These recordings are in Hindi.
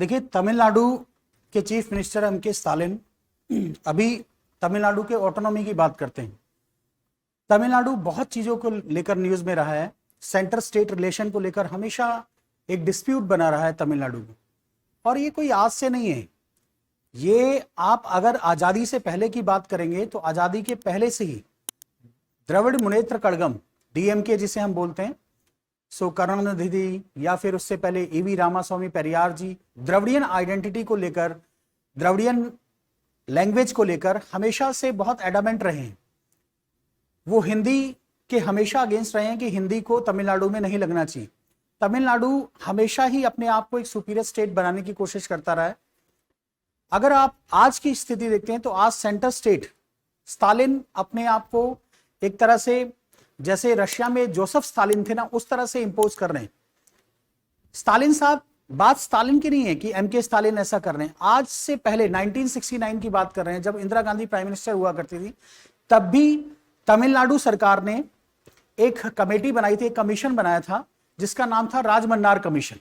देखिए, तमिलनाडु के चीफ मिनिस्टर एम.के. स्टालिन अभी तमिलनाडु के ऑटोनॉमी की बात करते हैं। तमिलनाडु बहुत चीजों को लेकर न्यूज में रहा है। सेंटर स्टेट रिलेशन को लेकर हमेशा एक डिस्प्यूट बना रहा है तमिलनाडु में, और ये कोई आज से नहीं है। ये आप अगर आजादी से पहले की बात करेंगे तो आजादी के पहले से ही द्रविड़ मुनेत्र कड़गम, डीएमके जिसे हम बोलते हैं, सो करुणानिधि या फिर उससे पहले ईवी रामास्वामी पेरियार जी, द्रविडियन आइडेंटिटी को लेकर, द्रविडियन लैंग्वेज को लेकर हमेशा से बहुत एडामेंट रहे हैं। वो हिंदी के हमेशा अगेंस्ट रहे हैं कि हिंदी को तमिलनाडु में नहीं लगना चाहिए। तमिलनाडु हमेशा ही अपने आप को एक सुपीरियर स्टेट बनाने की कोशिश करता रहा है। अगर आप आज की स्थिति देखते हैं तो आज सेंटर स्टेट स्टालिन अपने आप को एक तरह से, जैसे रशिया में जोसेफ स्टालिन थे ना, उस तरह से इंपोज कर रहे हैं। स्टालिन साहब, बात स्टालिन की नहीं है कि एम.के. स्टालिन ऐसा कर रहे हैं। आज से पहले 1969 की बात कर रहे हैं, जब इंदिरा गांधी प्राइम मिनिस्टर हुआ करती थी, तब भी तमिलनाडु सरकार ने एक कमेटी बनाई थी, एक कमीशन बनाया था जिसका नाम था राजमन्नार कमीशन।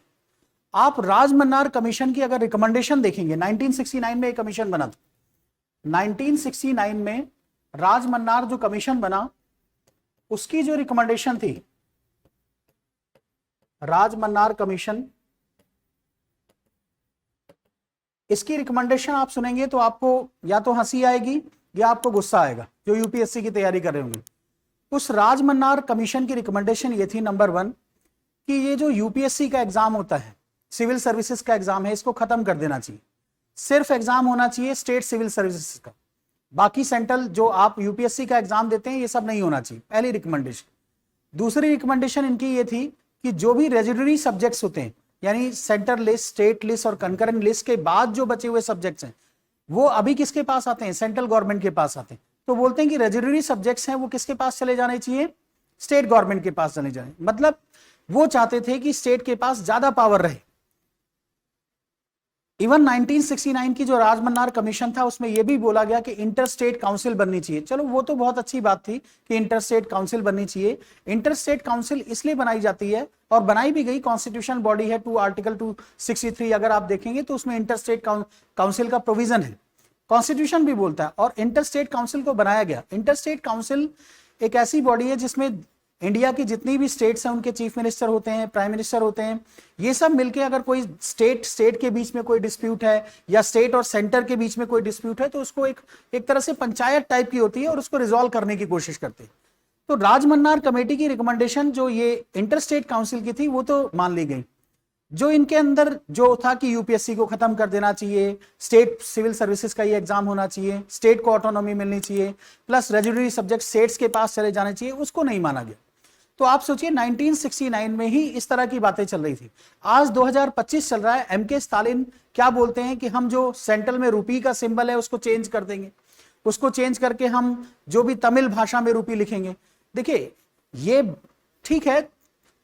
आप राजमन्नार कमीशन की अगर रिकमेंडेशन देखेंगे, 1969 में एक कमीशन बना था। 1969 में राजमन्नार जो कमीशन बना, उसकी जो रिकमेंडेशन थी, राजमन्नार कमीशन, इसकी रिकमेंडेशन आप सुनेंगे तो आपको या तो हंसी आएगी या आपको गुस्सा आएगा, जो यूपीएससी की तैयारी कर रहे होंगे। उस राजमन्नार कमीशन की रिकमेंडेशन ये थी, नंबर 1, कि ये जो यूपीएससी का एग्जाम होता है, सिविल सर्विसेज का एग्जाम है, इसको खत्म कर देना चाहिए। सिर्फ एग्जाम होना चाहिए स्टेट सिविल सर्विसेज का, बाकी सेंट्रल जो आप यूपीएससी का एग्जाम देते हैं ये सब नहीं होना चाहिए, पहली रिकमेंडेशन। दूसरी रिकमेंडेशन इनकी ये थी कि जो भी रेजिडरी सब्जेक्ट्स होते हैं, यानी सेंटर लिस्ट, स्टेट लिस्ट और कंकरेंट लिस्ट के बाद जो बचे हुए सब्जेक्ट्स हैं, वो अभी किसके पास आते हैं? सेंट्रल गवर्नमेंट के पास आते हैं। तो बोलते हैं कि रेजिडरी सब्जेक्ट्स हैं वो किसके पास चले जाने चाहिए? स्टेट गवर्नमेंट के पास चले जाने। मतलब वो चाहते थे कि स्टेट के पास ज्यादा पावर रहे। इवन 1969 की जो राजमन्नार कमीशन था, उसमें यह भी बोला गया कि इंटर स्टेट काउंसिल बननी चाहिए। चलो, वो तो बहुत अच्छी बात थी कि इंटर स्टेट काउंसिल बननी चाहिए। इंटर स्टेट काउंसिल इसलिए बनाई जाती है, और बनाई भी गई, कॉन्स्टिट्यूशनल बॉडी है, आर्टिकल 263 अगर आप देखेंगे तो उसमें इंटर स्टेट काउंसिल का प्रोविजन है, कॉन्स्टिट्यूशन भी बोलता है, और इंटर स्टेट काउंसिल को बनाया गया। इंटर स्टेट काउंसिल एक ऐसी बॉडी है जिसमें इंडिया की जितनी भी स्टेट्स हैं उनके चीफ मिनिस्टर होते हैं, प्राइम मिनिस्टर होते हैं। ये सब मिलके अगर कोई स्टेट के बीच में कोई डिस्प्यूट है, या स्टेट और सेंटर के बीच में कोई डिस्प्यूट है, तो उसको एक तरह से पंचायत टाइप की होती है, और उसको रिजॉल्व करने की कोशिश करते हैं। तो राजमन्नार कमेटी की रिकमेंडेशन जो ये इंटर स्टेट काउंसिल की थी, वो तो मान ली गई। जो इनके अंदर जो था कि यूपीएससी को खत्म कर देना चाहिए, स्टेट सिविल सर्विसेज का ये एग्जाम होना चाहिए, स्टेट को ऑटोनॉमी मिलनी चाहिए, प्लस रेजिडरी सब्जेक्ट स्टेट्स के पास चले जाने चाहिए, उसको नहीं माना गया। तो आप सोचिए 1969 में ही इस तरह की बातें चल रही थी। आज 2025 चल रहा है, एम.के. स्टालिन क्या बोलते हैं कि हम जो सेंट्रल में रूपी का सिंबल है उसको चेंज कर देंगे, उसको चेंज करके हम जो भी तमिल भाषा में रूपी लिखेंगे। देखिए, ये ठीक है,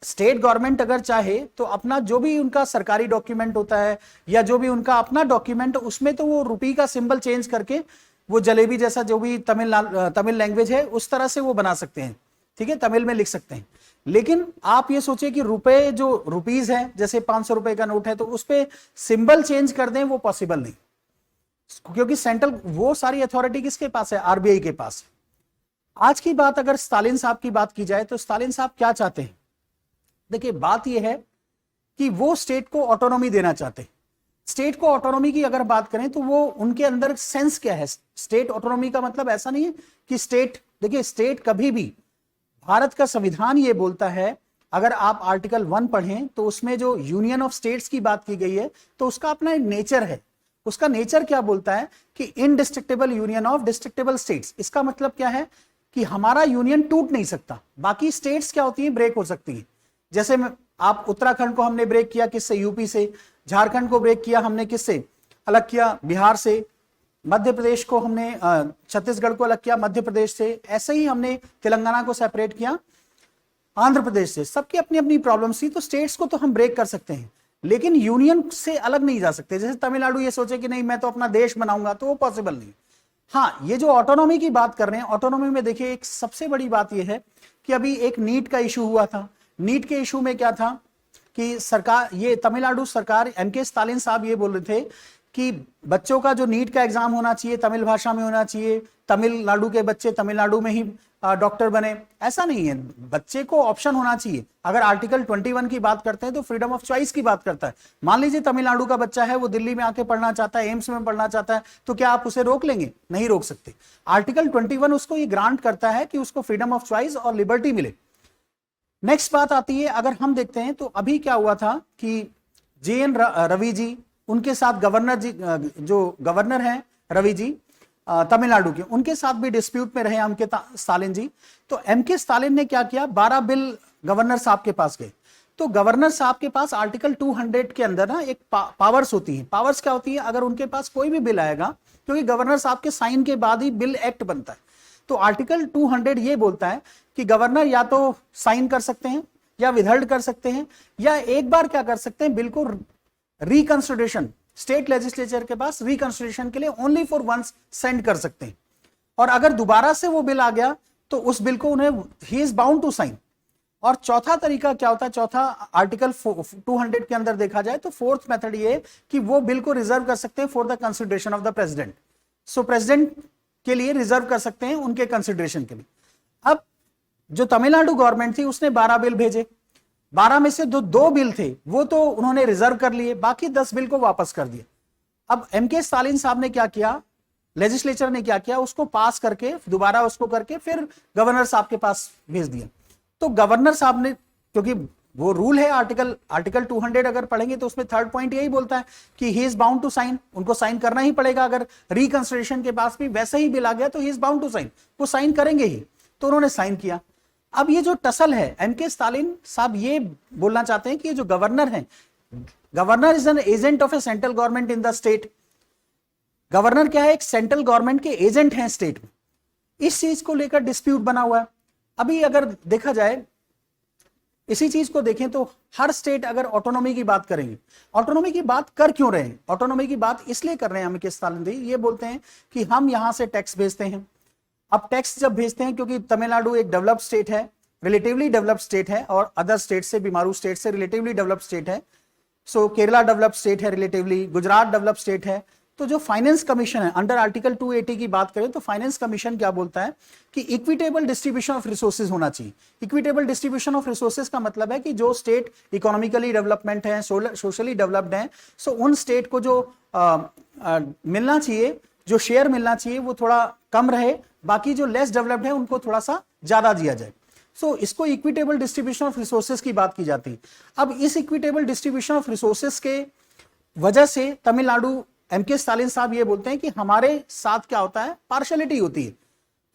स्टेट गवर्नमेंट अगर चाहे तो अपना जो भी उनका सरकारी डॉक्यूमेंट होता है, या जो भी उनका अपना डॉक्यूमेंट, उसमें तो वो रूपी का सिंबल चेंज करके वो जलेबी जैसा जो भी तमिल लैंग्वेज है उस तरह से वो बना सकते हैं, ठीक है, तमिल में लिख सकते हैं। लेकिन आप ये सोचिए कि रुपए, जो रुपीज है, जैसे 500 रुपए का नोट है, तो उस पर सिंबल चेंज कर दें, वो पॉसिबल नहीं, क्योंकि सेंट्रल वो सारी अथॉरिटी किसके पास है? आरबीआई के पास है। आज की बात अगर स्टालिन साहब की बात की जाए तो स्टालिन साहब क्या चाहते हैं? देखिए, बात यह है कि वो स्टेट को ऑटोनॉमी देना चाहते हैं। स्टेट को ऑटोनॉमी की अगर बात करें तो वो उनके अंदर सेंस क्या है? स्टेट ऑटोनॉमी का मतलब ऐसा नहीं है कि स्टेट, देखिए स्टेट कभी भी, भारत का संविधान ये बोलता है, अगर आप आर्टिकल 1 पढ़ें तो उसमें जो यूनियन ऑफ स्टेट्स की बात की गई है, तो उसका अपना नेचर है। उसका नेचर क्या बोलता है कि indestructible union of destructible states. इसका मतलब क्या है कि हमारा यूनियन टूट नहीं सकता, बाकी स्टेट्स क्या होती है? ब्रेक हो सकती है। जैसे आप उत्तराखंड को हमने ब्रेक किया किससे? यूपी से। झारखंड को ब्रेक किया हमने किससे? अलग किया, बिहार से। मध्य प्रदेश को हमने, छत्तीसगढ़ को अलग किया मध्य प्रदेश से। ऐसे ही हमने तेलंगाना को सेपरेट किया आंध्र प्रदेश से। सबकी अपनी अपनी प्रॉब्लम्स थी, तो स्टेट्स को तो हम ब्रेक कर सकते हैं, लेकिन यूनियन से अलग नहीं जा सकते। जैसे तमिलनाडु ये सोचे कि नहीं मैं तो अपना देश बनाऊंगा, तो वो पॉसिबल नहीं। हाँ, ये जो ऑटोनॉमी की बात कर रहे हैं, ऑटोनॉमी में देखिए एक सबसे बड़ी बात यह है कि अभी एक नीट का इशू हुआ था। नीट के इशू में क्या था कि सरकार, ये तमिलनाडु सरकार, एमके स्टालिन साहब ये बोल रहे थे कि बच्चों का जो नीट का एग्जाम होना चाहिए तमिल भाषा में होना चाहिए, तमिलनाडु के बच्चे तमिलनाडु में ही डॉक्टर बने। ऐसा नहीं है, बच्चे को ऑप्शन होना चाहिए। अगर आर्टिकल 21 की बात करते हैं तो फ्रीडम ऑफ चॉइस की बात करता है। मान लीजिए तमिलनाडु का बच्चा है, वो दिल्ली में आके पढ़ना चाहता है, एम्स में पढ़ना चाहता है, तो क्या आप उसे रोक लेंगे? नहीं रोक सकते। आर्टिकल 21 उसको ये ग्रांट करता है कि उसको फ्रीडम ऑफ चॉइस और लिबर्टी मिले। नेक्स्ट बात आती है, अगर हम देखते हैं तो अभी क्या हुआ था कि JN रवि जी, उनके साथ गवर्नर जी, जो गवर्नर हैं रवि जी तमिलनाडु के, उनके साथ भी डिस्प्यूट में रहे एमके स्टालिन जी। तो एमके स्टालिन ने क्या किया, 12 बिल गवर्नर साहब के पास गए। तो गवर्नर साहब के पास आर्टिकल 200 के अंदर ना एक पावर्स होती है। पावर्स क्या होती है, अगर उनके पास कोई भी बिल आएगा, क्योंकि गवर्नर साहब के साइन के बाद ही बिल एक्ट बनता है, तो आर्टिकल 200 ये बोलता है कि गवर्नर या तो साइन कर सकते हैं या विदहोल्ड कर सकते हैं, या एक बार क्या कर सकते हैं, बिल को रिकंसिडरेशन स्टेट लेजिस्लेचर के पास रिकंसिडरेशन के लिए ओनली फॉर वंस सेंड कर सकते हैं। और अगर दोबारा से वो बिल आ गया तो उस बिल को उन्हें he is bound to sign. और चौथा तरीका क्या होता है, चौथा आर्टिकल 200 के अंदर देखा जाए तो फोर्थ मेथड ये कि वो बिल को रिजर्व कर सकते हैं for the consideration of the president. So president के लिए रिजर्व कर सकते हैं उनके कंसिडरेशन के लिए। अब जो तमिलनाडु गवर्नमेंट थी उसने 12 बिल भेजे, 12 में से दो बिल थे वो तो उन्होंने रिजर्व कर लिए, बाकी 10 बिल को वापस कर दिया। अब एमके स्टालिन साहब ने क्या किया, लेजिस्लेचर ने क्या किया, उसको पास करके दोबारा उसको करके फिर गवर्नर साहब के पास भेज दिया। तो गवर्नर साहब ने, क्योंकि वो रूल है आर्टिकल 200 अगर पढ़ेंगे तो उसमें थर्ड पॉइंट यही बोलता है कि he is bound to sign, उनको साइन करना ही पड़ेगा। अगर रिकंसिडरेशन के पास भी वैसे ही बिल आ गया तो he is bound to sign, वो साइन करेंगे ही। तो उन्होंने साइन किया। अब ये जो टसल है, एमके स्टालिन साहब ये बोलना चाहते हैं कि ये जो गवर्नर है, governor is an agent of A central government in the state. Governor क्या है, एक सेंट्रल गवर्नमेंट के एजेंट हैं स्टेट में। इस चीज को लेकर डिस्प्यूट बना हुआ है। अभी अगर देखा जाए, इसी चीज को देखें तो हर स्टेट अगर ऑटोनॉमी की बात करेंगे, ऑटोनॉमी की बात कर क्यों रहे हैं, ऑटोनॉमी की बात इसलिए कर रहे हैं एमके स्टालिन जी, ये बोलते हैं कि हम यहां से टैक्स भेजते हैं। अब टैक्स जब भेजते हैं, क्योंकि तमिलनाडु एक डेवलप्ड स्टेट है, रिलेटिवली डेवलप्ड स्टेट है, और अदर स्टेट से, बीमारू स्टेट से रिलेटिवली डेवलप्ड स्टेट है। सो केरला डेवलप्ड स्टेट है रिलेटिवली, गुजरात डेवलप्ड स्टेट है। तो जो फाइनेंस कमीशन है अंडर आर्टिकल 280 की बात करें तो फाइनेंस कमीशन क्या बोलता है कि इक्विटेबल डिस्ट्रीब्यूशन ऑफ रिसोर्सेज होना चाहिए। इक्विटेबल डिस्ट्रीब्यूशन ऑफ रिसोर्सेज का मतलब है कि जो स्टेट इकोनॉमिकली डेवलपमेंट है, सोशली डेवलप्ड है, सो उन स्टेट को जो मिलना चाहिए, जो शेयर मिलना चाहिए वो थोड़ा कम रहे, बाकी जो लेस डेवलप्ड है उनको थोड़ा सा ज्यादा दिया जाए। सो इसको इक्विटेबल डिस्ट्रीब्यूशन ऑफ रिसोर्सेज की बात की जाती है। अब इस इक्विटेबल डिस्ट्रीब्यूशन ऑफ रिसोर्सेज के वजह से तमिलनाडु, एमके स्टालिन साहब ये बोलते हैं कि हमारे साथ क्या होता है, पार्शलिटी होती है।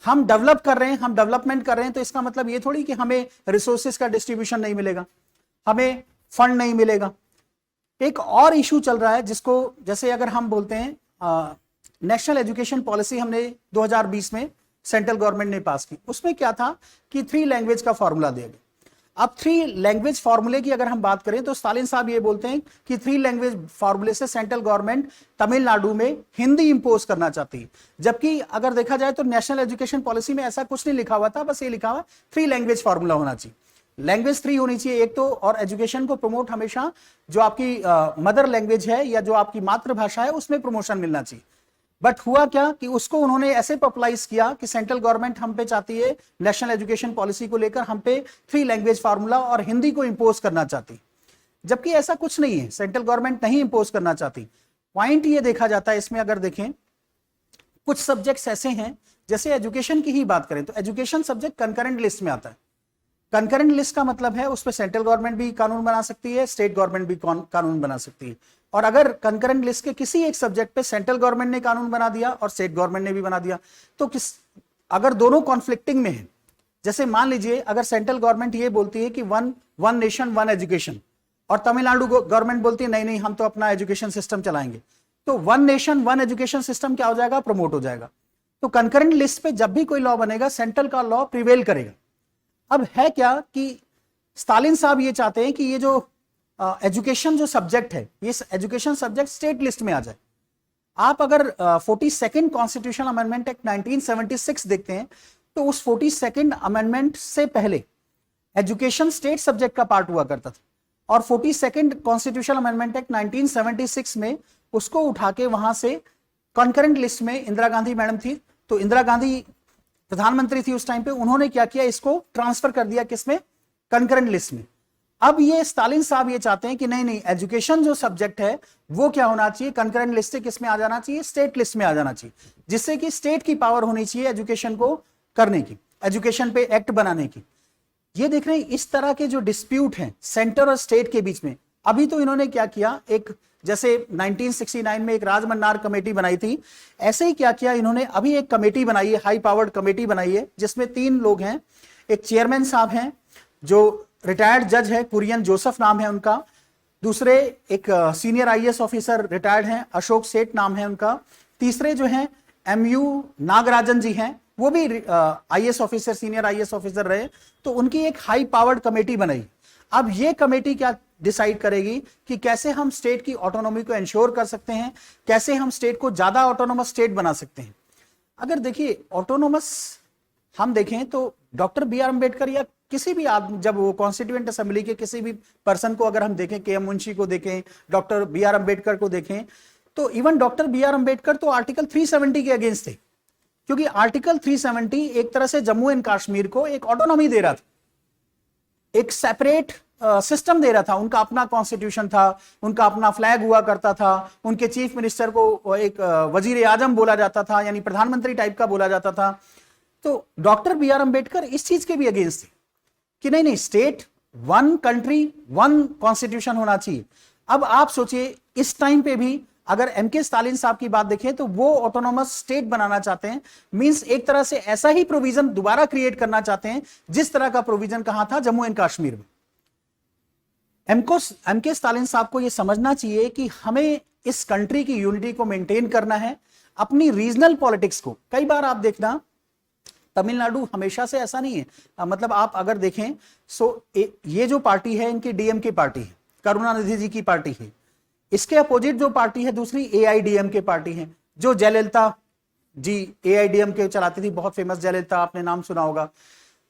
हम डेवलप कर रहे हैं, हम डेवलपमेंट कर रहे हैं, तो इसका मतलब ये थोड़ी कि हमें रिसोर्सेज का डिस्ट्रीब्यूशन नहीं मिलेगा, हमें फंड नहीं मिलेगा। एक और इशू चल रहा है जिसको, जैसे अगर हम बोलते हैं नेशनल एजुकेशन पॉलिसी हमने 2020 में सेंट्रल गवर्नमेंट ने पास की, उसमें क्या था कि 3 लैंग्वेज का फॉर्मूला दिया गया। अब 3 लैंग्वेज फॉर्मूले की अगर हम बात करें तो स्टालिन साहब ये बोलते हैं कि 3 लैंग्वेज फॉर्मूले से सेंट्रल गवर्नमेंट तमिलनाडु में हिंदी इंपोज करना चाहती है। जबकि अगर देखा जाए तो नेशनल एजुकेशन पॉलिसी में ऐसा कुछ नहीं लिखा हुआ था, बस ये लिखा हुआ 3 लैंग्वेज फॉर्मूला होना चाहिए। लैंग्वेज 3 होनी चाहिए एक तो, और एजुकेशन को प्रमोट हमेशा जो आपकी मदर लैंग्वेज है या जो आपकी मातृभाषा है उसमें प्रमोशन मिलना चाहिए। बट हुआ क्या कि उसको उन्होंने ऐसे पॉपुलराइज किया कि सेंट्रल गवर्नमेंट हम पे चाहती है, नेशनल एजुकेशन पॉलिसी को लेकर हम पे 3 लैंग्वेज फार्मूला और हिंदी को इंपोज करना चाहती, जबकि ऐसा कुछ नहीं है, सेंट्रल गवर्नमेंट नहीं इंपोज करना चाहती। पॉइंट ये देखा जाता है इसमें, अगर देखें कुछ सब्जेक्ट्स ऐसे हैं, जैसे एजुकेशन की ही बात करें तो एजुकेशन सब्जेक्ट कंकरेंट लिस्ट में आता है। कंकरेंट लिस्ट का मतलब है उस पर सेंट्रल गवर्नमेंट भी कानून बना सकती है, स्टेट गवर्नमेंट भी कानून बना सकती है। और अगर कंकरेंट लिस्ट के किसी एक सब्जेक्ट पे सेंट्रल गवर्नमेंट ने कानून बना दिया और स्टेट गवर्नमेंट ने भी बना दिया, तो अगर दोनों कॉन्फ्लिक्टिंग में है, जैसे मान लीजिए अगर सेंट्रल गवर्नमेंट ये बोलती है कि वन नेशन वन एजुकेशन, और तमिलनाडु गवर्नमेंट बोलती है नहीं नहीं हम तो अपना एजुकेशन सिस्टम चलाएंगे, तो one nation one education system क्या हो जाएगा, प्रमोट हो जाएगा। तो कंकरेंट लिस्ट पे जब भी कोई लॉ बनेगा सेंट्रल का लॉ प्रिवेल करेगा। अब है क्या कि स्टालिन साहब ये चाहते हैं कि ये जो एजुकेशन जो सब्जेक्ट है, ये एजुकेशन सब्जेक्ट स्टेट लिस्ट में आ जाए। आप अगर 42nd कॉन्स्टिट्यूशनल अमेंडमेंट एक्ट 1976 देखते हैं तो उस 42nd अमेंडमेंट से पहले एजुकेशन स्टेट सब्जेक्ट का पार्ट हुआ करता था। और 42nd कॉन्स्टिट्यूशनल अमेंडमेंट एक्ट 1976 में उसको उठा के वहां से कॉन्करेंट लिस्ट में इंदिरा गांधी मैडम थी, तो इंदिरा गांधी प्रधानमंत्री थी उस टाइम पे, उन्होंने क्या किया, इसको ट्रांसफर कर दिया किसमें, कॉन्करेंट लिस्ट में। अब ये स्टालिन साहब ये चाहते हैं कि नहीं नहीं, एजुकेशन जो सब्जेक्ट है वो क्या होना चाहिए, कॉन्करेंट लिस्ट से किस में आ जाना चाहिए, स्टेट लिस्ट में आ जाना चाहिए, जिससे कि स्टेट की पावर होनी चाहिए एजुकेशन को करने की, एजुकेशन पे एक्ट बनाने की। ये देख रहे हैं इस तरह के जो डिस्प्यूट हैं सेंटर और स्टेट के बीच में। अभी तो इन्होंने क्या किया, एक जैसे 1969 में एक राजमन्नार कमेटी बनाई थी, ऐसे ही क्या किया इन्होंने, अभी एक कमेटी बनाई है, हाई पावर्ड कमेटी बनाई है, जिसमें 3 लोग हैं। एक चेयरमैन साहब हैं जो रिटायर्ड जज है, कुरियन जोसेफ नाम है उनका। दूसरे एक सीनियर आईएएस ऑफिसर रिटायर्ड हैं, अशोक सेठ नाम है उनका। तीसरे जो हैं एमयू नागराजन जी हैं, वो भी IAS officer, senior IAS officer रहे। तो उनकी एक हाई पावर्ड कमेटी बनाई। अब ये कमेटी क्या डिसाइड करेगी कि कैसे हम स्टेट की ऑटोनॉमी को इंश्योर कर सकते हैं, कैसे हम स्टेट को ज्यादा ऑटोनोमस स्टेट बना सकते हैं। अगर देखिए ऑटोनोमस हम देखें तो डॉक्टर बी आर अम्बेडकर या किसी भी आदमी, जब वो कॉन्स्टिट्यूएंट असेंबली के किसी भी पर्सन को अगर हम देखें, के एम मुंशी को देखें, डॉक्टर बी आर अम्बेडकर को देखें, तो even doctor B R Ambedkar तो आर्टिकल 370 के अगेंस्ट थे, क्योंकि आर्टिकल 370 एक तरह से जम्मू एंड कश्मीर को एक ऑटोनॉमी दे रहा था, एक सेपरेट सिस्टम दे रहा था। उनका अपना कॉन्स्टिट्यूशन था, उनका अपना फ्लैग हुआ करता था, उनके चीफ मिनिस्टर को एक वजीर आजम बोला जाता था, यानी प्रधानमंत्री टाइप का बोला जाता था। तो डॉक्टर बी आर अम्बेडकर इस चीज के भी अगेंस्ट थे कि नहीं नहीं, state one country one constitution होना चाहिए। अब आप सोचिए इस टाइम पे भी अगर एम के स्टालिन साहब की बात देखें तो वो ऑटोनोमस स्टेट बनाना चाहते हैं, मींस एक तरह से ऐसा ही प्रोविजन दोबारा क्रिएट करना चाहते हैं जिस तरह का प्रोविजन कहां था, जम्मू एंड कश्मीर में। एम के स्टालिन साहब को यह समझना चाहिए कि हमें इस कंट्री की यूनिटी को मेंटेन करना है, अपनी रीजनल पॉलिटिक्स को। कई बार आप देखना तमिलनाडु हमेशा से ऐसा नहीं है, मतलब आप अगर देखें ये जो पार्टी है इनकी डीएमके पार्टी है, करुणानिधि जी की पार्टी है। इसके अपोजिट जो पार्टी है दूसरी एआईडीएमके पार्टी है, जो जयललिता जी एआईडीएमके चलाती थी, बहुत फेमस जयललिता, आपने नाम सुना होगा।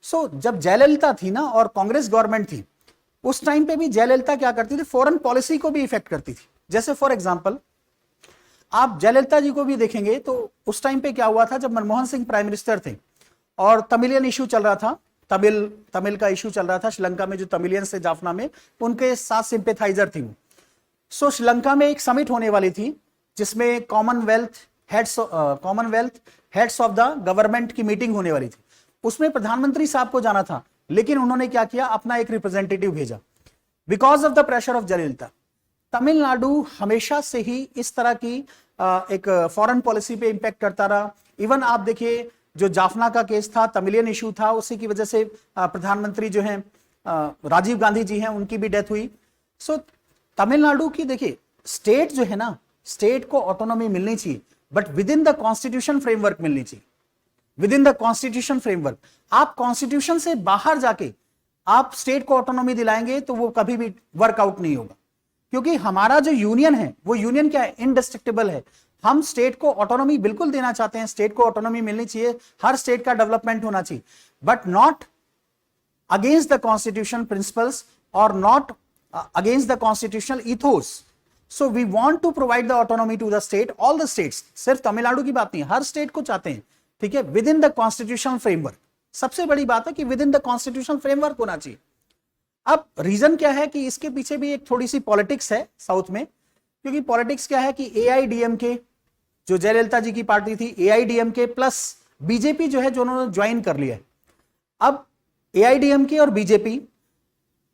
जब जयललिता थी ना और कांग्रेस गवर्नमेंट थी, उस टाइम पे भी जयललिता क्या करती थी, फॉरेन पॉलिसी को भी इफेक्ट करती थी। जैसे फॉर एग्जांपल आप जयललिता जी को भी देखेंगे तो उस टाइम पे क्या हुआ था, जब मनमोहन सिंह प्राइम मिनिस्टर थे और तमिलियन इशू चल रहा था, तमिल का इशू चल रहा था श्रीलंका में, जो तमिलियंस थे जाफना में, उनके साथ सिंपेथाइजर थी वो। श्रीलंका में एक समिट होने वाली थी जिसमें Commonwealth heads of the government की मीटिंग होने वाली थी। उसमें प्रधानमंत्री साहब को जाना था, लेकिन उन्होंने क्या किया, अपना एक रिप्रेजेंटेटिव भेजा because of the pressure of Jayalalithaa. Tamil Nadu हमेशा से ही इस तरह की एक फॉरेन पॉलिसी पे इंपैक्ट करता रहा। इवन आप देखिए जो जाफना का केस था, तमिलियन इशू था, उसी की वजह से प्रधानमंत्री जो हैं राजीव गांधी जी हैं, उनकी भी डेथ हुई। तमिलनाडु की देखिए स्टेट जो है ना, स्टेट को ऑटोनॉमी मिलनी चाहिए, but with in the constitution framework मिलनी चाहिए, with in the constitution framework. आप कॉन्स्टिट्यूशन से बाहर जाके आप स्टेट को ऑटोनॉमी दिलाएंगे तो वो कभी भी वर्कआउट नहीं होगा, क्योंकि हमारा जो यूनियन है वो यूनियन क्या है, इनडिस्ट्रक्टिबल है। हम स्टेट को ऑटोनॉमी बिल्कुल देना चाहते हैं, स्टेट को ऑटोनॉमी मिलनी चाहिए, हर स्टेट का डेवलपमेंट होना चाहिए, but not against the constitution principles और not against the constitutional ethos. So we want to provide the autonomy to the state, all the states, सिर्फ तमिलनाडु की बात नहीं, हर स्टेट को चाहते हैं, ठीक है, with in the constitutional framework. सबसे बड़ी बात है कि with in the constitutional framework होना चाहिए। अब रीजन क्या है कि इसके पीछे भी एक थोड़ी सी पॉलिटिक्स है साउथ में, क्योंकि पॉलिटिक्स क्या है कि एआईडीएमके जो जयललिता जी की पार्टी थी, एआईडीएमके प्लस बीजेपी जो है, जो उन्होंने ज्वाइन कर लिया है। अब एआईडीएमके और बीजेपी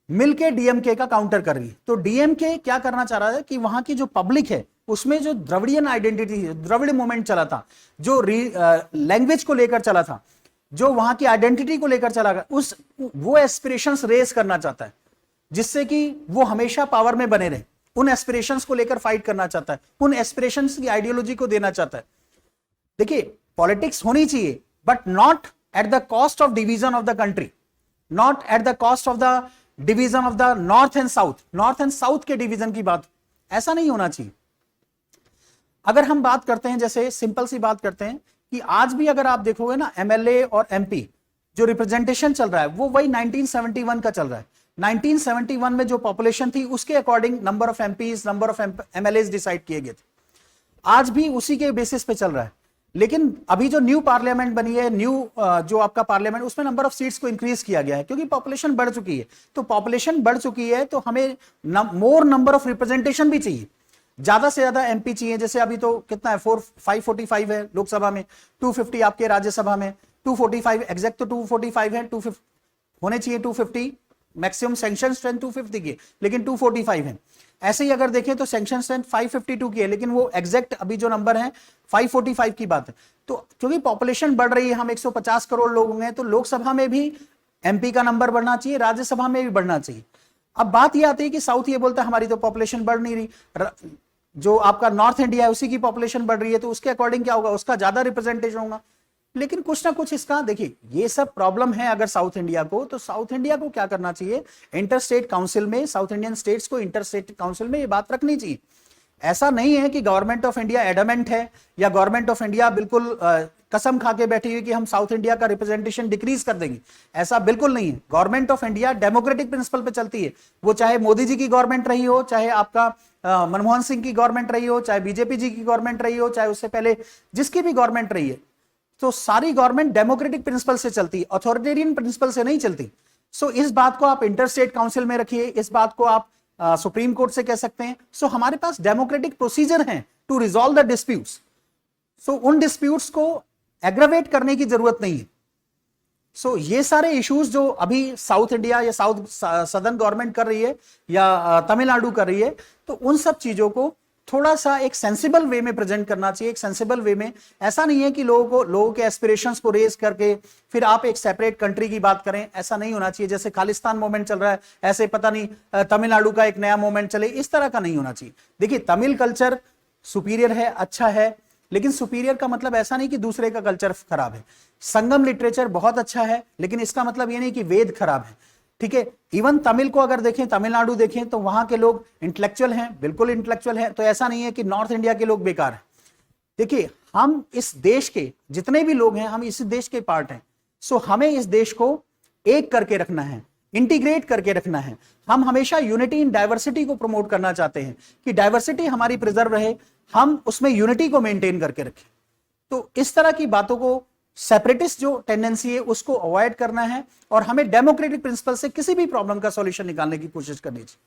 मिलके डीएमके का काउंटर कर रही है। तो डीएमके क्या करना चाह रहा है कि वहां की जो पब्लिक है उसमें जो द्रविडियन आइडेंटिटी, द्रविड़ मूवमेंट चला था, जो लैंग्वेज को लेकर चला था, जो वहां की आइडेंटिटी को लेकर चला गया, वो एस्पिरेशंस रेज करना चाहता है, जिससे कि वो हमेशा पावर में बने रहे। उन एस्पिरेशंस को लेकर फाइट करना चाहता है, उन एस्पिरेशंस की आइडियोलॉजी को देना चाहता है। देखिए पॉलिटिक्स होनी चाहिए, but not at the cost of division of the country, not at the cost of the division of the north and south, north and south के डिवीजन की बात, ऐसा नहीं होना चाहिए। अगर हम बात करते हैं, जैसे सिंपल सी बात करते हैं कि आज भी अगर आप देखोगे ना, एमएलए और एमपी जो रिप्रेजेंटेशन चल रहा है वो वही 1971 का चल रहा है। 1971 में जो पॉपुलेशन थी उसके according number of MPs, number of MLAs decide किए गए थे। आज भी उसी के बेसिस पे चल रहा है। लेकिन अभी जो न्यू पार्लियामेंट बनी है, जो आपका पार्लियामेंट, उसमें नंबर ऑफ सीट्स को इंक्रीज किया गया है क्योंकि पॉपुलेशन बढ़ चुकी है। तो पॉपुलेशन बढ़ चुकी है तो हमें मोर नंबर ऑफ रिप्रेजेंटेशन भी चाहिए, ज्यादा से ज्यादा एमपी चाहिए। जैसे अभी तो कितना है, 545 है लोकसभा में, 250 आपके राज्यसभा में, 245 एग्जैक्ट तो 245 है, 250 होने चाहिए, 250 मैक्सिमम सैंक्शन स्ट्रेंथ 250 की, लेकिन 245 है। ऐसे ही अगर देखें तो सैंक्शन स्ट्रेंथ 552 की है, लेकिन वो एग्जैक्ट अभी जो नंबर है 545 की बात है। तो क्योंकि पॉपुलेशन बढ़ रही है, हम 150 करोड़ लोग होंगे, तो लोकसभा में भी एमपी का नंबर बढ़ना चाहिए, राज्यसभा में भी बढ़ना चाहिए। अब बात ये आती है कि साउथ ये बोलता है हमारी तो पॉपुलेशन बढ़ नहीं रही, जो आपका नॉर्थ इंडिया है उसी की पॉपुलेशन बढ़ रही है, तो उसके अकॉर्डिंग क्या होगा, उसका ज्यादा रिप्रेजेंटेशन होगा। लेकिन कुछ ना कुछ इसका देखिए, ये सब प्रॉब्लम है अगर साउथ इंडिया को, तो साउथ इंडिया को क्या करना चाहिए, इंटर स्टेट काउंसिल में, साउथ इंडियन स्टेट्स को इंटर स्टेट काउंसिल में ये बात रखनी चाहिए। ऐसा नहीं है कि गवर्नमेंट ऑफ इंडिया एडमेंट है या गवर्नमेंट ऑफ इंडिया बिल्कुल कसम खा के बैठी हुई कि हम साउथ इंडिया का रिप्रेजेंटेशन डिक्रीज कर देंगे, ऐसा बिल्कुल नहीं है। Government of India democratic principle पे चलती है, वो चाहे मोदी जी की गवर्नमेंट रही हो, चाहे आपका मनमोहन सिंह की गवर्नमेंट रही हो, चाहे बीजेपी जी की गवर्नमेंट रही हो, चाहे उससे पहले जिसकी भी गवर्नमेंट रही है, तो सारी गवर्नमेंट डेमोक्रेटिक प्रिंसिपल से चलती है, अथॉरिटेरियन प्रिंसिपल से नहीं चलती। सो इस बात को आप इंटर स्टेट काउंसिल में रखिए, इस बात को आप सुप्रीम कोर्ट से कह सकते हैं। सो हमारे पास डेमोक्रेटिक प्रोसीजर हैं टू रिजॉल्व द डिस्प्यूट्स। सो उन डिस्प्यूट्स को एग्रावेट करने की जरूरत नहीं है। सो ये सारे इश्यूज जो अभी साउथ इंडिया या साउथ सदर्न गवर्नमेंट कर रही है या तमिलनाडु कर रही है, तो उन सब चीजों को थोड़ा सा एक सेंसिबल वे में प्रेजेंट करना चाहिए, एक सेंसिबल वे में। ऐसा नहीं है कि लोगों के एस्पिरेशंस को रेज करके फिर आप एक सेपरेट कंट्री की बात करें, ऐसा नहीं होना चाहिए। जैसे खालिस्तान मूवमेंट चल रहा है, ऐसे पता नहीं तमिलनाडु का एक नया मूवमेंट चले, इस तरह का नहीं होना चाहिए। देखिए, तमिल कल्चर सुपीरियर है, अच्छा है, लेकिन सुपीरियर का मतलब ऐसा नहीं कि दूसरे का कल्चर खराब है। संगम लिटरेचर बहुत अच्छा है, लेकिन इसका मतलब ये नहीं कि वेद खराब है, ठीक है। इवन तमिल को अगर देखें, तमिलनाडु देखें, तो वहां के लोग इंटेलेक्चुअल हैं, बिल्कुल इंटेलेक्चुअल हैं। तो ऐसा नहीं है कि नॉर्थ इंडिया के लोग बेकार हैं। देखिए, हम इस देश के जितने भी लोग हैं, हम इस देश के पार्ट हैं। सो हमें इस देश को एक करके रखना है, इंटीग्रेट करके रखना है। हम हमेशा यूनिटी इन डाइवर्सिटी को प्रमोट करना चाहते हैं कि डाइवर्सिटी हमारी प्रिजर्व रहे, हम उसमें यूनिटी को मेंटेन करके रखें। तो इस तरह की बातों को, सेपरेटिस्ट जो टेंडेंसी है उसको अवॉइड करना है और हमें डेमोक्रेटिक प्रिंसिपल से किसी भी प्रॉब्लम का सॉल्यूशन निकालने की कोशिश करनी चाहिए।